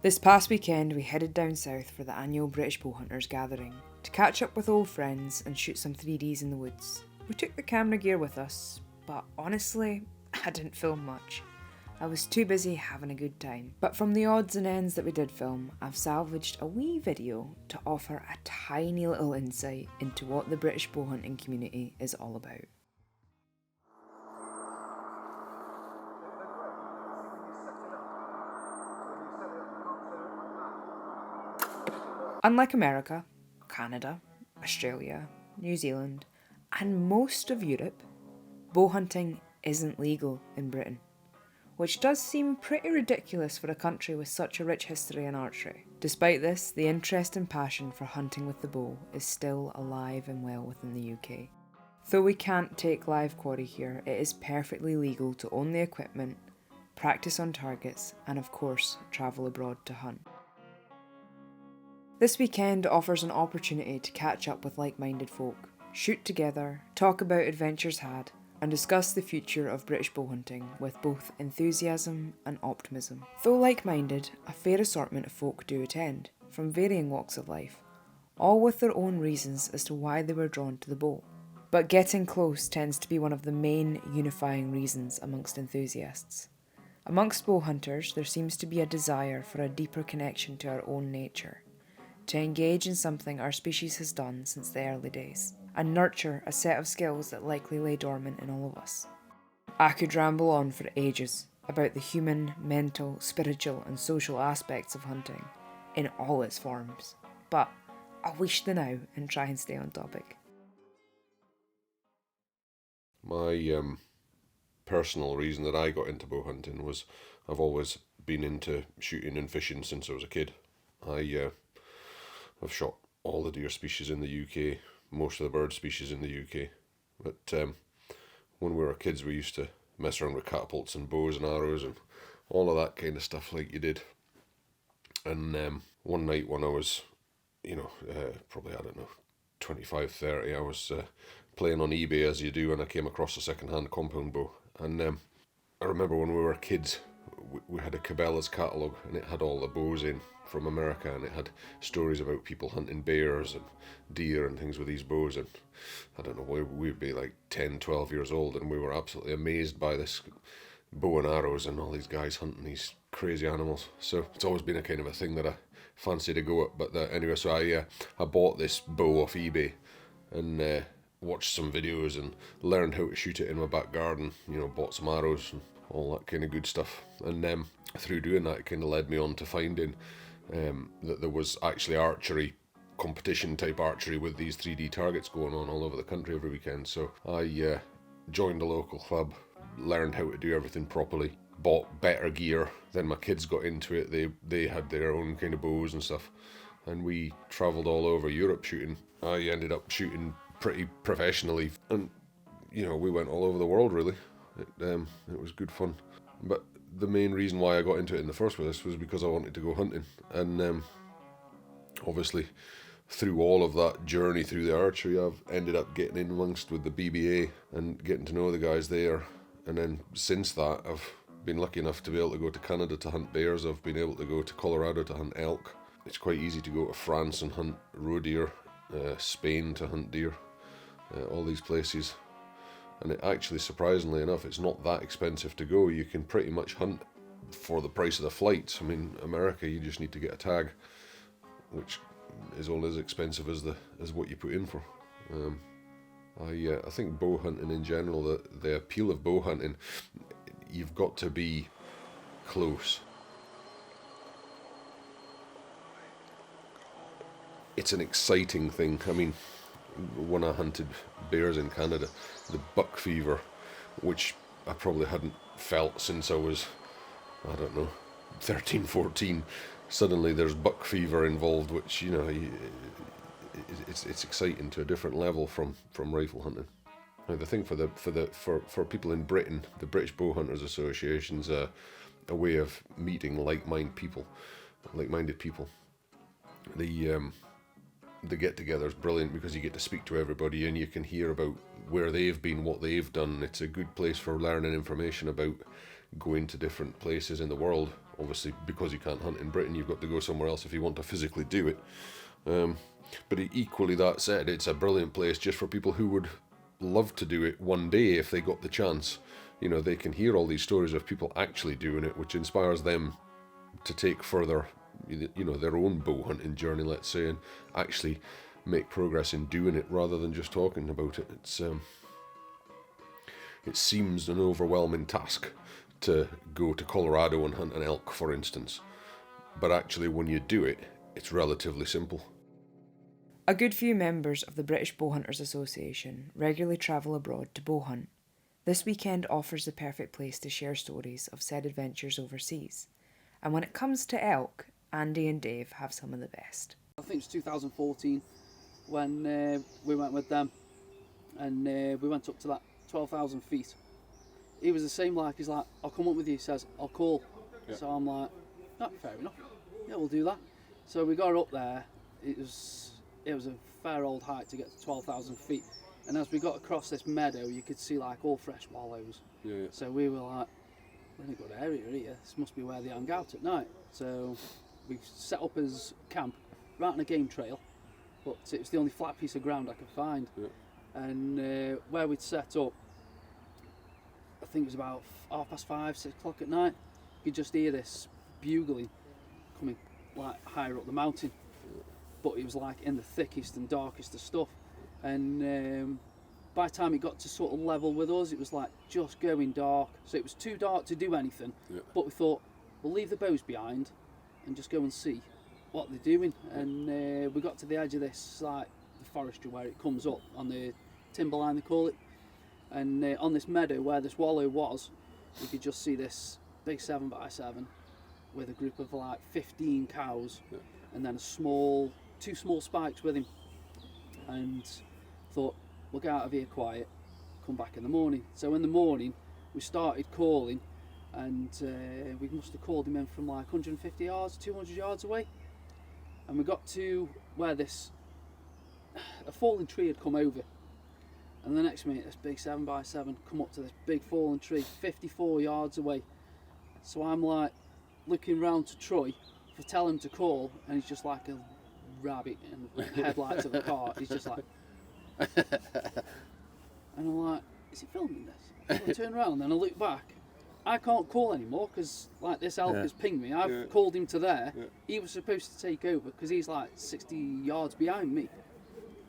This past weekend we headed down south for the annual British Bowhunters gathering to catch up with old friends and shoot some 3Ds in the woods. We took the camera gear with us, but honestly, I didn't film much. I was too busy having a good time. But from the odds and ends that we did film, I've salvaged a wee video to offer a tiny little insight into what the British bowhunting community is all about. Unlike America, Canada, Australia, New Zealand, and most of Europe, bowhunting isn't legal in Britain, which does seem pretty ridiculous for a country with such a rich history in archery. Despite this, the interest and passion for hunting with the bow is still alive and well within the UK. Though we can't take live quarry here, it is perfectly legal to own the equipment, practice on targets, and of course, travel abroad to hunt. This weekend offers an opportunity to catch up with like-minded folk, shoot together, talk about adventures had, and discuss the future of British bowhunting with both enthusiasm and optimism. Though like-minded, a fair assortment of folk do attend, from varying walks of life, all with their own reasons as to why they were drawn to the bow. But getting close tends to be one of the main unifying reasons amongst enthusiasts. Amongst bowhunters, there seems to be a desire for a deeper connection to our own nature, to engage in something our species has done since the early days, and nurture a set of skills that likely lay dormant in all of us. I could ramble on for ages about the human, mental, spiritual and social aspects of hunting, in all its forms, but I'll wish the now and try and stay on topic. My personal reason that I got into bow hunting was I've always been into shooting and fishing since I was a kid. I've shot all the deer species in the UK, most of the bird species in the UK. But when we were kids, we used to mess around with catapults and bows and arrows and all of that kind of stuff like you did. And one night when I was, probably, 25, 30, I was playing on eBay as you do, and I came across a second-hand compound bow. And I remember when we were kids, we had a Cabela's catalogue, and it had all the bows in from America, and it had stories about people hunting bears and deer and things with these bows. And I don't know, we'd be like 10, 12 years old, and we were absolutely amazed by this bow and arrows and all these guys hunting these crazy animals. So it's always been a kind of a thing that I fancy to go at. But anyway, so I bought this bow off eBay and watched some videos and learned how to shoot it in my back garden. Bought some arrows and all that kind of good stuff. And through doing that, it kind of led me on to finding that there was actually archery, competition type archery with these 3D targets going on all over the country every weekend. So I joined a local club, learned how to do everything properly, bought better gear. Then my kids got into it. They had their own kind of bows and stuff, and we travelled all over Europe shooting. I ended up shooting pretty professionally, and we went all over the world really. It was good fun. But the main reason why I got into it in the first place was because I wanted to go hunting, and obviously through all of that journey through the archery, I've ended up getting in amongst with the BBA and getting to know the guys there. And then since that, I've been lucky enough to be able to go to Canada to hunt bears. I've been able to go to Colorado to hunt elk. It's quite easy to go to France and hunt roe deer, Spain to hunt deer, all these places. And it actually, surprisingly enough, it's not that expensive to go. You can pretty much hunt for the price of the flights. I mean, America, you just need to get a tag, which is all as expensive as what you put in for. I think bow hunting in general, the appeal of bow hunting, you've got to be close. It's an exciting thing. I mean, when I hunted bears in Canada, the buck fever, which I probably hadn't felt since I was, 13, 14, suddenly there's buck fever involved, which, it's exciting to a different level from rifle hunting. Now, the thing for people in Britain, the British Bowhunters Association's a way of meeting like-minded people. The get-together is brilliant because you get to speak to everybody and you can hear about where they've been, what they've done. It's a good place for learning information about going to different places in the world obviously because you can't hunt in Britain, you've got to go somewhere else if you want to physically do it. But equally, that said, it's a brilliant place just for people who would love to do it one day if they got the chance. You know, they can hear all these stories of people actually doing it, which inspires them to take further, you know, their own bow hunting journey, let's say, and actually make progress in doing it rather than just talking about it. It seems an overwhelming task to go to Colorado and hunt an elk, for instance, but actually when you do it, it's relatively simple. A good few members of the British Bowhunters Association regularly travel abroad to bow hunt. This weekend offers the perfect place to share stories of said adventures overseas. And when it comes to elk, Andy and Dave have some of the best. I think it was 2014 when we went with them, and we went up to that 12,000 feet. He was the same, like, he's like, I'll come up with you, he says, I'll call. Yeah. So I'm like, no, fair enough, yeah, we'll do that. So we got up there, it was a fair old hike to get to 12,000 feet. And as we got across this meadow, you could see like all fresh wallows. Yeah. So we were like, we're in a good area here, this must be where they hang out at night. So we set up as camp right on a game trail, but it was the only flat piece of ground I could find. Yeah. And where we'd set up, I think it was about 5:30, 6 o'clock at night, you could just hear this bugling coming like higher up the mountain. But it was like in the thickest and darkest of stuff. And by the time it got to sort of level with us, it was like just going dark. So it was too dark to do anything. Yeah. But we thought, we'll leave the bows behind and just go and see what they're doing. And we got to the edge of this, like the forestry where it comes up on the timberline, they call it. And on this meadow where this wallow was, you could just see this big 7x7 with a group of like 15 cows. Yeah. And then two small spikes with him. And thought, we'll get out of here quiet, come back in the morning. So in the morning we started calling, and we must have called him in from like 150 yards, 200 yards away. And we got to where a fallen tree had come over, and the next minute this big 7x7 come up to this big fallen tree 54 yards away. So I'm like looking round to Troy to tell him to call, and he's just like a rabbit in the headlights of the car. He's just like, and I'm like, is he filming this? So I turn around and I look back. I can't call anymore because like this elk has pinged me. I've called him to there. Yeah. He was supposed to take over because he's like 60 yards behind me.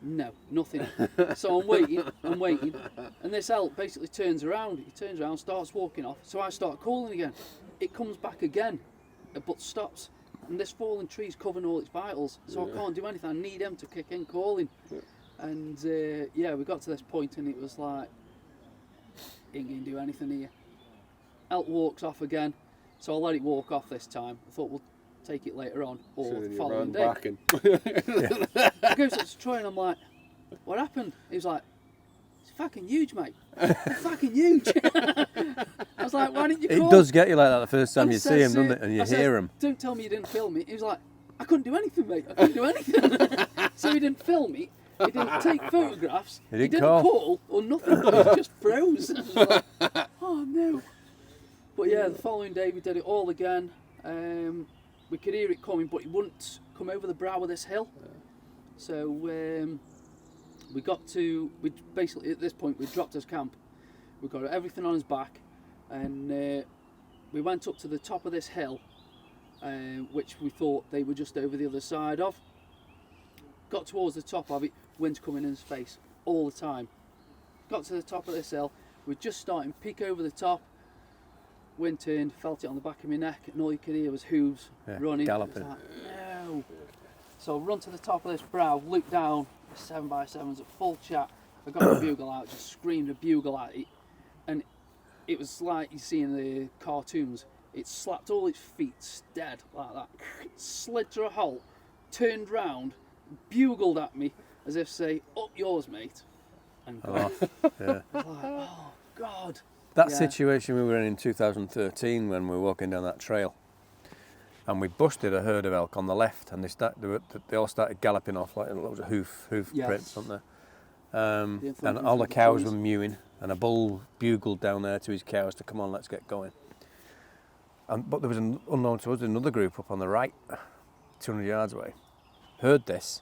No, nothing. So I'm waiting, and this elk basically turns around. He turns around, starts walking off. So I start calling again. It comes back again, but stops. And this fallen tree's covering all its vitals, so I can't do anything. I need him to kick in calling. Yeah. And we got to this point and it was like, ain't going to do anything here. Elk walks off again, so I'll let it walk off this time. I thought we'll take it later on, or so the following day. I goes up to Troy and I'm like, what happened? He was like, it's fucking huge, mate. It's fucking huge. I was like, why didn't you call? It does get you like that the first time you see him, doesn't it? And you hear him. Don't tell me you didn't film me. He was like, I couldn't do anything, mate. I couldn't do anything. So he didn't film me. He didn't take photographs. He didn't call or nothing. He just froze. I was like, oh no. But yeah, the following day we did it all again. We could hear it coming, but it wouldn't come over the brow of this hill. So we basically at this point we dropped his camp. We got everything on his back, and we went up to the top of this hill, which we thought they were just over the other side of. Got towards the top of it, wind's coming in his face all the time. Got to the top of this hill, we're just starting to peek over the top. Wind turned, felt it on the back of my neck, and all you could hear was hooves running. Galloping. Like, no. So I run to the top of this brow, look down, the 7x7's at full chat. I got the bugle out, just screamed a bugle at it, and it was like you see in the cartoons. It slapped all its feet dead like that, slid to a halt, turned round, bugled at me as if to say, up yours, mate, and gone. Yeah. Like, oh God. That situation we were in 2013 when we were walking down that trail, and we busted a herd of elk on the left, and they all started galloping off like loads of hoof prints, weren't there? And all the cows were mewing, and a bull bugled down there to his cows to come on, let's get going. But there was an unknown to us, another group up on the right, 200 yards away. Heard this,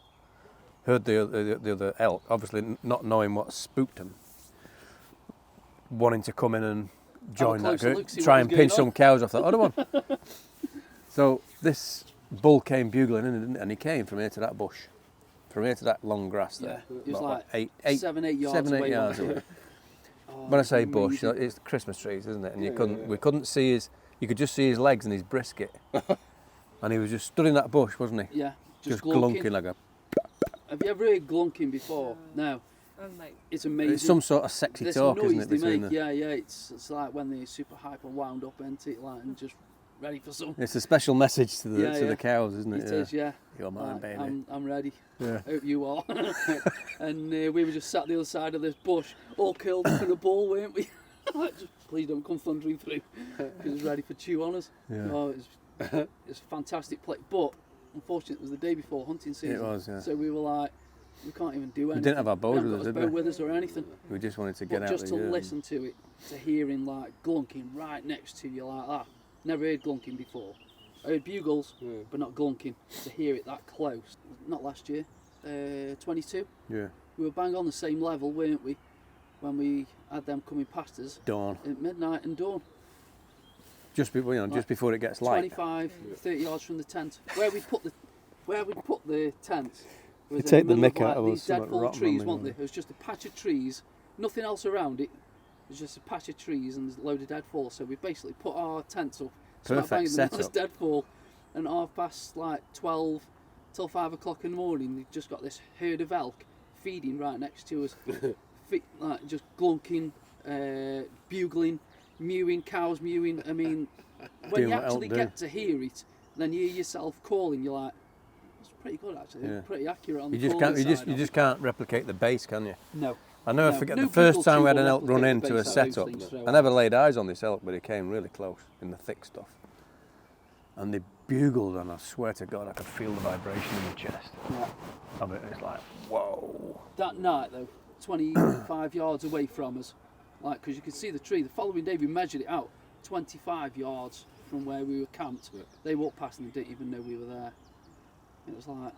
heard the other elk, obviously not knowing what spooked them, wanting to come in and join that group, try and pinch some cows off that other one. So this bull came bugling in, didn't he? And he came from here to that bush, from here to that long grass there. Yeah, it was about like 7, 8 yards away. When I say bush, it's the Christmas trees, isn't it? And we couldn't see his. You could just see his legs and his brisket, and he was just stood in that bush, wasn't he? Yeah, just glunking like a. Have you ever heard glunking before? No. It's amazing. It's some sort of sexy talk, isn't it? Between them? Yeah. It's like when they're super hyper wound up, and like, and just ready for some. It's a special message to the cows, isn't it? It is, yeah. You're mine, baby. I'm ready. Yeah. I hope you are. And we were just sat the other side of this bush, all curled up in a ball, weren't we? Just, please don't come thundering through, because it was ready for chew on us. Yeah. Oh, it was a fantastic place, but unfortunately it was the day before hunting season. It was, yeah. So we were like, we can't even do anything. We didn't have our bows with us, did we? Bow with us or anything. We just wanted to get out just there. to listen to it, to hearing like glunking right next to you like that. Never heard glunking before. I heard bugles, but not glunking. To hear it that close. Not last year, 22. Yeah. We were bang on the same level, weren't we? When we had them coming past us. Dawn. At midnight and dawn. Just before, just before it gets light. 25, 30 yards from the tent. Where we put the tent. You take the mick out of these us. deadfall trees, weren't they? It was just a patch of trees, nothing else around it. It was just a patch of trees and there's a load of deadfall. So we basically put our tents up. Perfect setup. This deadfall, and half past like 12 till 5 o'clock in the morning, we've just got this herd of elk feeding right next to us, like just glunking, bugling, mewing, cows mewing. I mean, when you actually get to hear it, then you hear yourself calling. You're like, pretty good actually. Yeah. Pretty accurate on the You just can't replicate the bass, can you? No. I never forget the first time we had an elk run into a setup. I never laid eyes on this elk, but he came really close in the thick stuff. And they bugled, and I swear to God, I could feel the vibration in my chest. Yeah. I mean, it's like, whoa. That night though, 25 yards away from us, like, because you could see the tree. The following day we measured it out, 25 yards from where we were camped. Yeah. They walked past and they didn't even know we were there. It was like...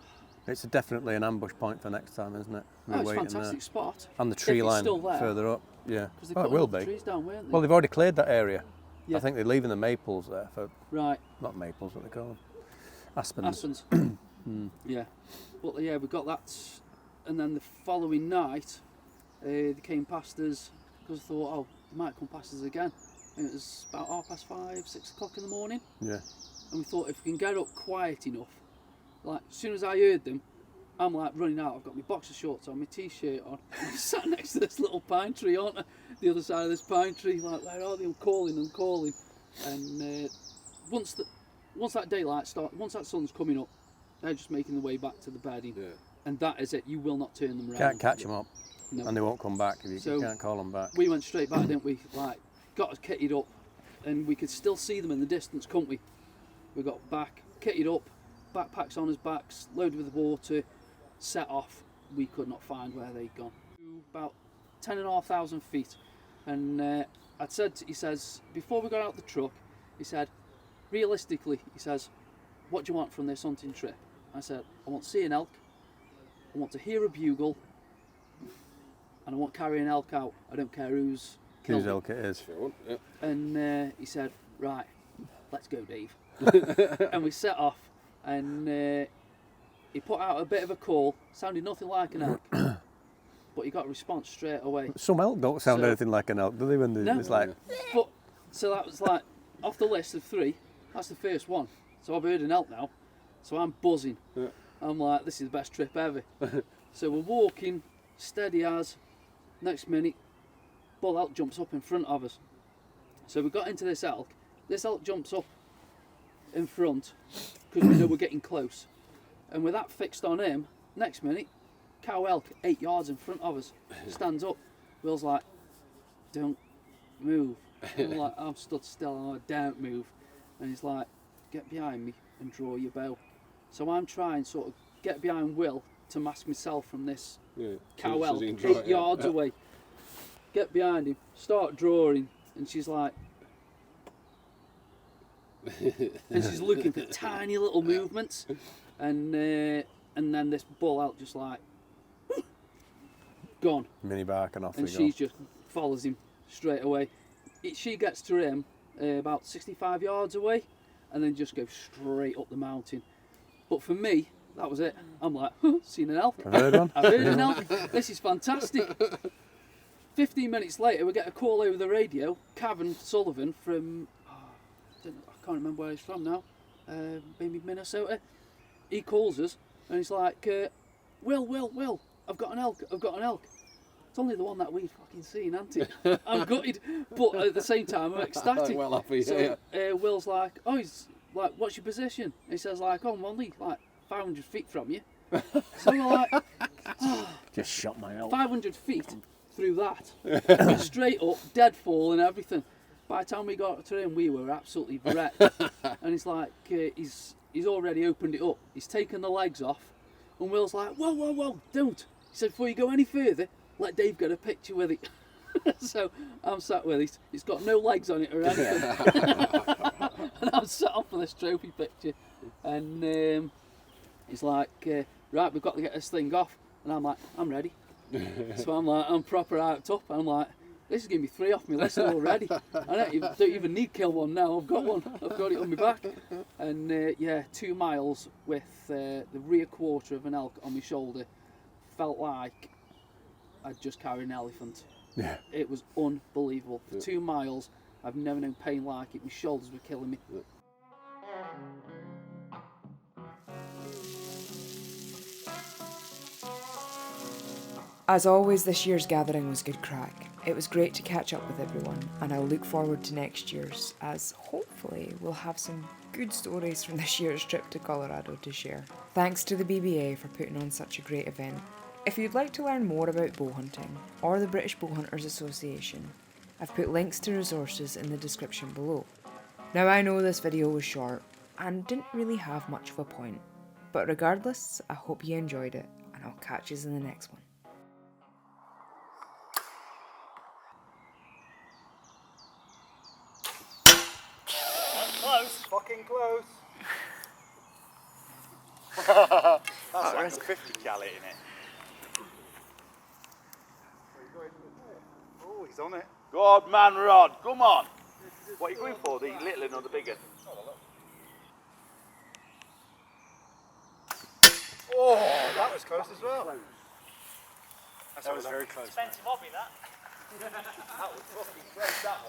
It's definitely an ambush point for next time, isn't it? Oh, it's a fantastic spot. And the tree line further up, yeah. Oh, it will be. Trees down, weren't they? Well, they've already cleared that area. Yeah. I think they're leaving the maples there for... Right. Not maples, what they call them? Aspens. Aspens. Yeah. But yeah, we got that. And then the following night, they came past us, because I thought, oh, they might come past us again. And it was about 5:30, 6 o'clock in the morning. Yeah. And we thought, if we can get up quiet enough, like, as soon as I heard them, I'm like running out. I've got my boxer shorts on, my t-shirt on. I'm sat next to this little pine tree, aren't I? The other side of this pine tree, like, where are they? I'm calling. And once that daylight starts, once that sun's coming up, they're just making their way back to the bedding. Yeah. And that is it. You will not turn them around. Can't catch them up. No. And they won't come back if you can't call them back. We went straight back, didn't we? Like, got us kitted up, and we could still see them in the distance, couldn't we? We got back, kitted up, backpacks on us backs, loaded with water, set off. We could not find where they'd gone. About 10,500 feet. And he says, before we got out the truck, he said, realistically, he says, what do you want from this hunting trip? I said, I want to see an elk, I want to hear a bugle, and I want to carry an elk out. I don't care whose elk it is. And he said, right, let's go, Dave. And we set off, and he put out a bit of a call, sounded nothing like an elk, but he got a response straight away. Some elk don't sound anything like an elk, do they? When it's like... But, so that was like, off the list of 3, that's the first one. So I've heard an elk now, so I'm buzzing. Yeah. I'm like, this is the best trip ever. So we're walking, steady as, next minute, bull elk jumps up in front of us. So we got into this elk jumps up in front, because we know we're getting close. And with that fixed on him, next minute, cow elk 8 yards in front of us, stands up. Will's like, don't move. I'm like, I'm stood still, I'm like, don't move. And he's like, get behind me and draw your bow. So I'm trying sort of get behind Will to mask myself from this cow elk 8 yards away. Get behind him, start drawing, and she's like, and she's looking for tiny little movements, and then this bull elk just like gone, Mini bark and off and we she go. just follows him straight away. She gets to him about 65 yards away, and then just goes straight up the mountain. But for me, that was it. I'm like, seen an elk. I've heard one. I've heard an elk. This is fantastic. 15 minutes later, we get a call over the radio. Cavan Sullivan from, I can't remember where he's from now, maybe Minnesota. He calls us and he's like, Will, I've got an elk. It's only the one that we've fucking seen, ain't it? I'm gutted, but at the same time, I'm ecstatic. Well happy, So Will's like, he's like, what's your position? He says like, I'm only like 500 feet from you. So we're like, Just shot my elk. 500 feet through that, straight up, dead fall and everything. By the time we got to him, we were absolutely wrecked. And he's like, he's already opened it up. He's taken the legs off, and Will's like, whoa, don't. He said, before you go any further, let Dave get a picture with it. So I'm sat with it. It's got no legs on it or anything. And I'm sat off for this trophy picture. And he's like, right, we've got to get this thing off. And I'm like, I'm ready. So I'm proper hyped up. And I'm like, this is giving me 3 off my list already. I don't even need kill one now. I've got one. I've got it on my back. And 2 miles with the rear quarter of an elk on my shoulder felt like I'd just carried an elephant. Yeah. It was unbelievable. For 2 miles, I've never known pain like it. My shoulders were killing me. As always, this year's gathering was good crack. It was great to catch up with everyone, and I'll look forward to next year's, as hopefully we'll have some good stories from this year's trip to Colorado to share. Thanks to the BBA for putting on such a great event. If you'd like to learn more about bow hunting, or the British Bowhunters Association, I've put links to resources in the description below. Now I know this video was short, and didn't really have much of a point, but regardless, I hope you enjoyed it, and I'll catch you in the next one. Fucking close. That's like a 50 cal in it. Oh, he's on it. Good man, Rod. Come on. What are you going for? The little one or the bigger? Oh, that was close as well. That was very close. Expensive hobby, that. That was fucking close, that one.